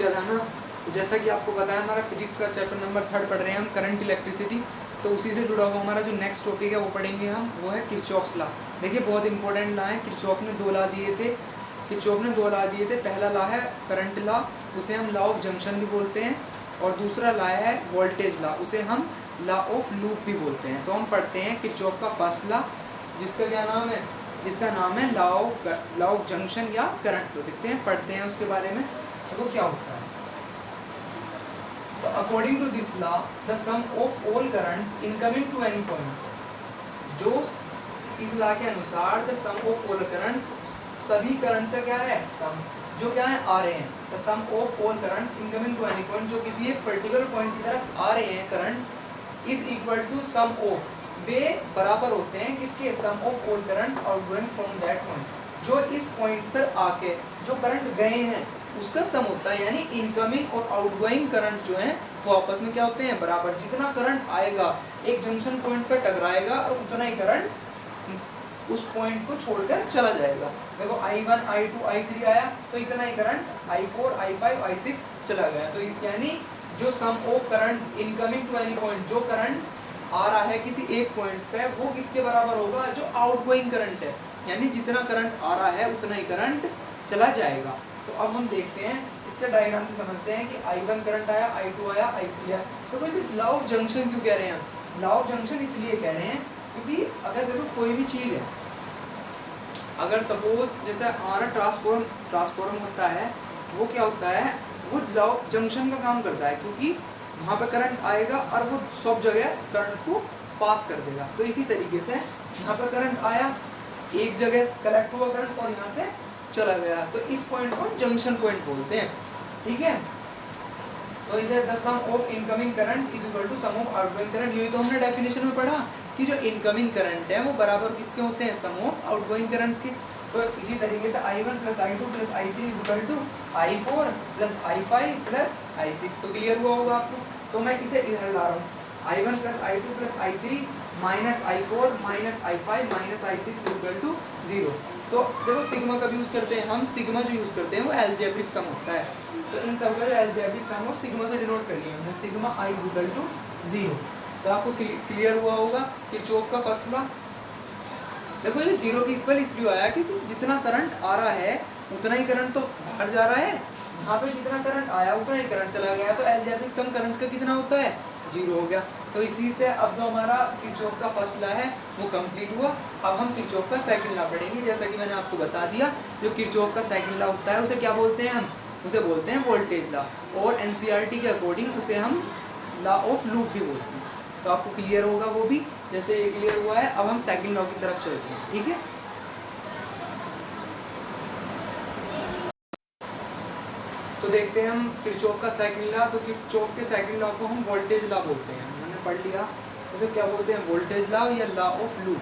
किया था ना, तो जैसा कि आपको पता है हमारा फिजिक्स का चैप्टर नंबर 3 पढ़ रहे हैं हम, करंट इलेक्ट्रिसिटी। तो उसी से जुड़ा हुआ हमारा जो नेक्स्ट टॉपिक है वो पढ़ेंगे हम, वो है किरचॉफ्स लॉ। देखिए बहुत इंपॉर्टेंट लॉ है, किरचॉफ ने 2 लॉ दिए थे। पहला लॉ है करंट लॉ, उसे हम लॉ ऑफ जंक्शन भी बोलते हैं, और दूसरा लॉ है वोल्टेज लॉ, उसे हम लॉ ऑफ लूप भी बोलते हैं। तो हम पढ़ते हैं किरचॉफ का फर्स्ट लॉ, जिसका क्या नाम है, जिसका नाम है लॉ ऑफ जंक्शन या करंट लॉ। देखते हैं, पढ़ते हैं उसके बारे में तो क्या होता है। तो according to this law the sum of all currents incoming to any point, जो इस लॉ के अनुसार the sum of all currents, सभी करंट का क्या है सम, जो क्या है आ रहे हैं, the sum of all currents incoming to any point, जो किसी एक पर्टिकुलर पॉइंट की तरफ आ रहे हैं current, is equal to sum of, वे बराबर होते हैं किसके, sum of all currents outgoing from that point, जो इस पॉइंट पर आके जो करंट गए हैं उसका सम होता है। यानी इनकमिंग और आउटगोइंग करंट जो है वो आपस में क्या होते हैं, बराबर। जितना करंट आएगा एक जंक्शन पॉइंट पर टकराएगा और उतना ही करंट उस पॉइंट को छोड़कर चला जाएगा। देखो I1 I2 I3 आया तो इतना ही करंट I4 I5 I6 चला गया। तो यानी जो sum of currents incoming to any point, जो करंट आ रहा है किसी एक पॉइंट पे, वो किसके बराबर होगा, जो आउटगोइंग करंट है। यानी जितना करंट आ रहा है उतना ही करंट चला जाएगा। तो अब हम देखते हैं, इसके डायग्राम से समझते हैं कि I1 करंट आया, I2 आया, I3 आया। तो कोई लॉ ऑफ जंक्शन क्यों कह रहे हैं हम, लॉ ऑफ जंक्शन इसलिए कह रहे हैं क्योंकि अगर देखो कोई भी चीज़ है, अगर सपोज जैसे हमारा ट्रांसफॉर्म होता है, वो क्या होता है, वो लॉ ऑफ जंक्शन का काम करता है, क्योंकि वहाँ पे करंट आएगा और वो सब जगह करंट को पास कर देगा। तो इसी तरीके से यहाँ पर करंट आया, एक जगह कलेक्ट हुआ करंट और यहाँ से चला गया, तो इस पॉइंट को जंक्शन पॉइंट बोलते हैं। ठीक है, तो इसे the sum of incoming current is equal to sum of outgoing current. यही तो हमने डेफिनेशन में पढ़ा कि जो इनकमिंग करंट है वो बराबर किसके होते हैं, सम ऑफ आउटगोइंग करंट्स के। तो इसी तरीके से I1 plus I2 plus I3 is equal to I4 plus I5 plus I6। तो क्लियर हुआ होगा आपको। तो मैं इसे इधर ला रहा हूँ, I1 plus I2 plus I3 minus I4 minus I5 minus I6 is equal to 0। तो देखो सिग्मा का भी यूज़ करते हैं हम, सिग्मा जो यूज़ करते हैं वो अलजेब्रिक सम होता है। तो इन सब का जो अलजेब्रिक सम है सिग्मा से डिनोट कर लिया हमने, sigma I is equal to 0। तो आपको क्लियर हुआ होगा किरचॉफ का फर्स्ट लॉ। देखो ये 0 के इक्वल इसलिए आया क्योंकि जितना करंट आ रहा है उतना ही करंट तो बाहर जा रहा है, यहाँ पे जितना करंट आया उतना ही करंट चला गया। तो अलजेब्रिक सम करंट का कितना होता है, 0 हो गया। तो इसी से अब जो हमारा किरचॉफ का फर्स्ट लॉ है वो कंप्लीट हुआ। अब हम किरचॉफ का सेकंड लॉ पढ़ेंगे। जैसा कि मैंने आपको बता दिया, जो किरचॉफ का सेकंड लॉ होता है उसे क्या बोलते हैं हम, उसे बोलते हैं वोल्टेज लॉ, और एनसीईआरटी के अकॉर्डिंग उसे हम लॉ ऑफ लूप भी बोलते हैं। तो आपको क्लियर होगा वो भी, जैसे ये क्लियर हुआ है। अब हम सेकंड लॉ की तरफ चलते हैं। ठीक है, तो देखते हैं हम किरचॉफ का सेकंड लॉ। तो किरचॉफ के सेकंड लॉ को हम वोल्टेज लॉ बोलते हैं, हमने पढ़ लिया। उसे क्या बोलते हैं, वोल्टेज लॉ या लॉ ऑफ लूप।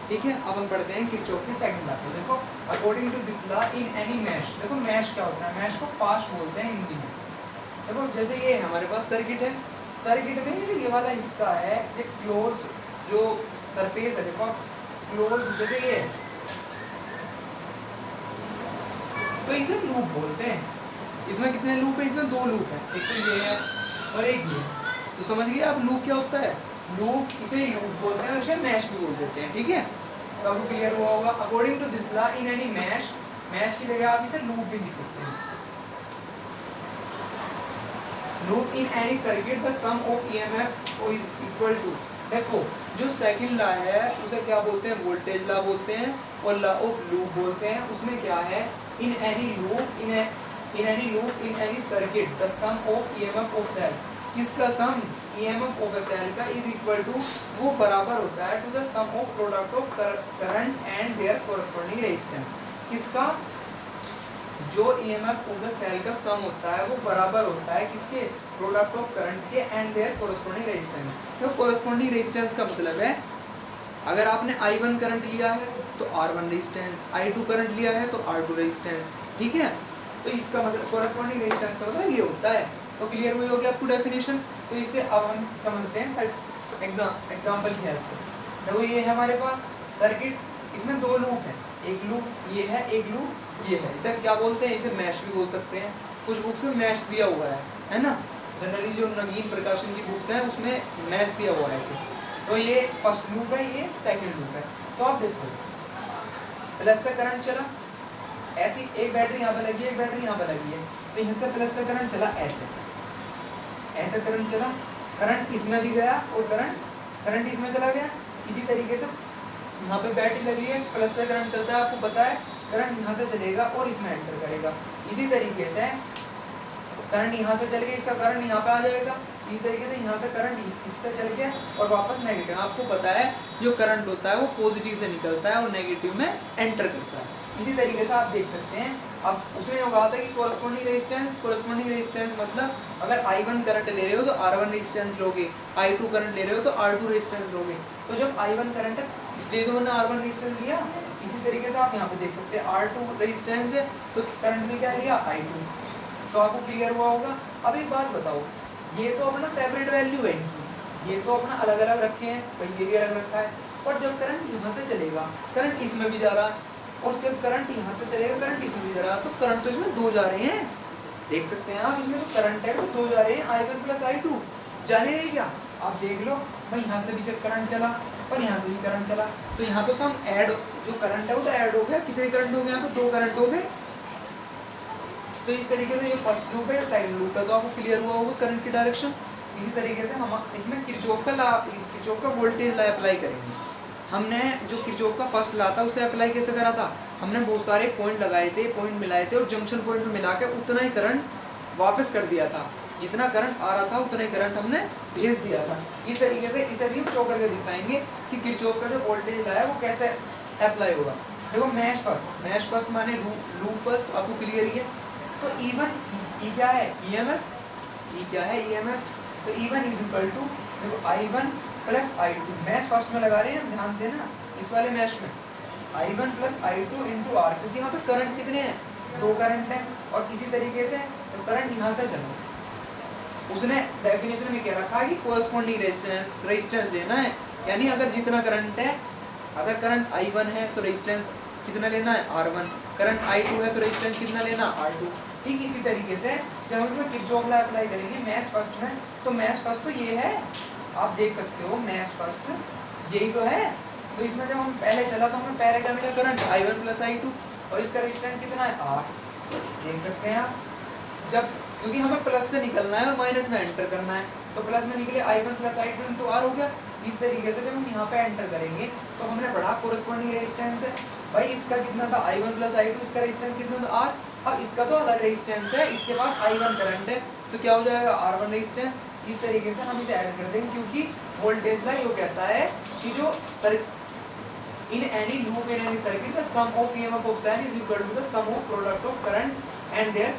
ठीक है, अब हम पढ़ते हैं किरचॉफ के सेकंड लॉ को। देखो according to this law in any mesh, देखो मैश क्या होता है, मैश को पाश बोलते हैं हिंदी में। देखो जैसे ये हमारे पास सर्किट है, सर्किट में ये वाला हिस्सा है, ये क्लोज जो सरफेस है, देखो क्लोज जैसे ये, तो इसे लूप बोलते हैं। इसमें कितने लूप है, इसमें 2 लूप है, एक तो ये है और एक ये। तो समझ गए आप लूप क्या होता है, लूप इसे लूप बोलते हैं, इसे मैश भी बोल देते हैं। ठीक है, तो आपको क्लियर हुआ होगा। According to this law in any mesh, mesh की जगह आप इसे लूप भी लिख सकते हैं। Loop in any circuit the sum of EMFs is equal to, देखो जो सेकंड लॉ है उसे क्या बोलते हैं, वोल्टेज लॉ बोलते हैं, और लॉ ऑफ लूप बोलते हैं। उसमें क्या है, in any loop in any loop in any circuit the sum of EMF of cell, किसका sum, EMF of a cell का इज इक्वल टू, वो बराबर होता है to the sum of product of current and their corresponding resistance. किसका, जो EMF of the cell का सम होता है वो बराबर होता है किसके, प्रोडक्ट ऑफ करंट के एंड देयर कोरस्पॉन्डिंग रेजिस्टेंस। तो कोरस्पॉन्डिंग रेजिस्टेंस का मतलब है, अगर आपने I1 करंट लिया है तो R1 रेजिस्टेंस, I2 करंट लिया है तो R2 रेजिस्टेंस। ठीक है, तो इसका मतलब कोरस्पॉन्डिंग रेजिस्टेंस का मतलब ये होता है। तो क्लियर हुई होगी आपको डेफिनेशन। तो इससे अब हम समझते हैं एग्जाम्पल की हेल्प से। देखो ये है हमारे पास सर्किट, इसमें 2 लूप है, एक लूप ये है, एक लूप ये है। इसे क्या बोलते हैं, इसे मैश भी बोल सकते हैं। कुछ बुक्स में मैच दिया हुआ है ना, जनरली जो नवीन प्रकाशन की बुक्स हैं उसमें मैच दिया हुआ है ऐसे। तो ये फर्स्ट लूप है, ये सेकंड लूप है। तो आप देखो प्लस से करंट चला, ऐसी एक बैटरी यहाँ पे लगी है, एक बैटरी यहाँ पे लगी है, तो यहाँ से प्लस से करंट चला, ऐसे करंट चला, करंट इसमें भी गया और करंट इसमें चला गया। इसी तरीके से यहाँ पे बैटरी लगी है, प्लस से करंट चलता है, आपको पता है करंट यहाँ से चलेगा और इसमें एंटर करेगा। इसी तरीके से करंट यहाँ से चल के इसका करंट यहाँ पे आ जाएगा। इस तरीके से यहाँ से करंट इससे चल के और वापस नेगेटिव। आपको पता है जो करंट होता है वो पॉजिटिव से निकलता है और नेगेटिव में एंटर करता है। इसी तरीके से आप देख सकते हैं। अब उसमें कहा था कि कोरस्पोंडिंग रेजिस्टेंस मतलब अगर I1 करंट ले रहे हो तो R1 रेजिस्टेंस लोगे, I2 करंट ले रहे हो तो R2 रेजिस्टेंस लोगे। तो जब I1 करंट है इसलिए तो मैंने R1 रेजिस्टेंस लिया। इसी तरीके से आप यहाँ पे देख सकते हैं R2 रेजिस्टेंस है तो करंट में क्या लिया, I2। तो आपको क्लियर हुआ होगा। अब एक बात बताओ, ये तो अपना सेपरेट वैल्यू है इनकी, ये तो अपना अलग अलग रखे हैं, भाई ये भी अलग रखा है। और जब करंट यहाँ से चलेगा, करंट इसमें भी जा रहा है, और जब करंट यहाँ से चलेगा करंट इसमें भी जा रहा है, तो करंट तो इसमें दो जा रहे हैं। देख सकते हैं आप, इसमें जो करंट है वो दो जा रहे हैं, I1 प्लस I2 जाने रही क्या। आप देख लो भाई, यहाँ से भी जब करंट चला और यहाँ से भी करंट चला, तो यहाँ तो सम ऐड, जो करंट है वो तो ऐड हो गया। कितने करंट हो गए यहाँ पे, दो करंट हो गए। तो इस तरीके से ये फर्स्ट लूप है, सेकंड लूप है। तो आपको क्लियर हुआ होगा करंट की डायरेक्शन। इसी तरीके से हम इसमें किरचॉफ का वोल्टेज लॉ अप्लाई करेंगे। हमने जो किरचॉफ का फर्स्ट लॉ था उसे अप्लाई कैसे करा था, हमने बहुत सारे पॉइंट लगाए थे, पॉइंट मिलाए थे और जंक्शन पॉइंट में मिला के उतना ही करंट वापस कर दिया था। जितना करंट आ रहा था उतना ही करंट हमने भेज दिया था। इस तरीके से इसे भी हम शो करके दिखाएंगे कि किरचॉफ का जो वोल्टेज लॉ है वो कैसे अप्लाई होगा। देखो मैश फर्स्ट माने लूप फर्स्ट, आपको क्लियर ही है। तो E1 E क्या है, EMF, E क्या है EMF। तो E1 इज इक्वल टू देखो I1 plus I2। Mash first में लगा रहे हैं, ध्यान देना इस वाले मैश में I1 plus I2 into R, क्योंकि यहाँ पे करंट कितने हैं, दो करंट हैं। और इसी तरीके से तो करंट यहाँ से चला, उसने डेफिनेशन में क्या रखा कि कोरस्पोंडिंग रेजिस्टेंस लेना है। यानी अगर जितना करंट है, अगर करंट I1 है तो रेजिस्टेंस कितना लेना है, R1। करंट I2 है तो रेजिस्टेंस कितना लेना, R2। ठीक इसी तरीके से जब हम इसमें किरचॉफ लॉ अप्लाई करेंगे मैश फर्स्ट में, तो मैश फर्स्ट तो ये है, आप देख सकते हो मैश फर्स्ट यही तो है। तो इसमें जब हम पहले चला तो हमें पहले क्या मिला, करंट I1 प्लस I2 और इसका रेजिस्टेंस कितना है, R। देख सकते हैं आप, जब क्योंकि हमें प्लस से निकलना है और माइनस में एंटर करना है, तो प्लस में निकले I1 plus I2 into R हो गया। इस तरीके से जब हम यहाँ पे एंटर करेंगे तो हमने पढ़ा कोरस्पोंडिंग रेजिस्टेंस है भाई, इसका कितना था I1 प्लस I2, इसका रेजिस्टेंस कितना था R। अब इसका तो अलग रेजिस्टेंस है, इसके पास I1 करंट है, तो क्या हो जाएगा R1 रेजिस्टेंस। इस तरीके से हम इसे ऐड कर देंगे, क्योंकि वोल्टेज लॉ ये कहता है कि जो in any loop in any circuit the sum of EMF of sine is equal to the sum of product of current and their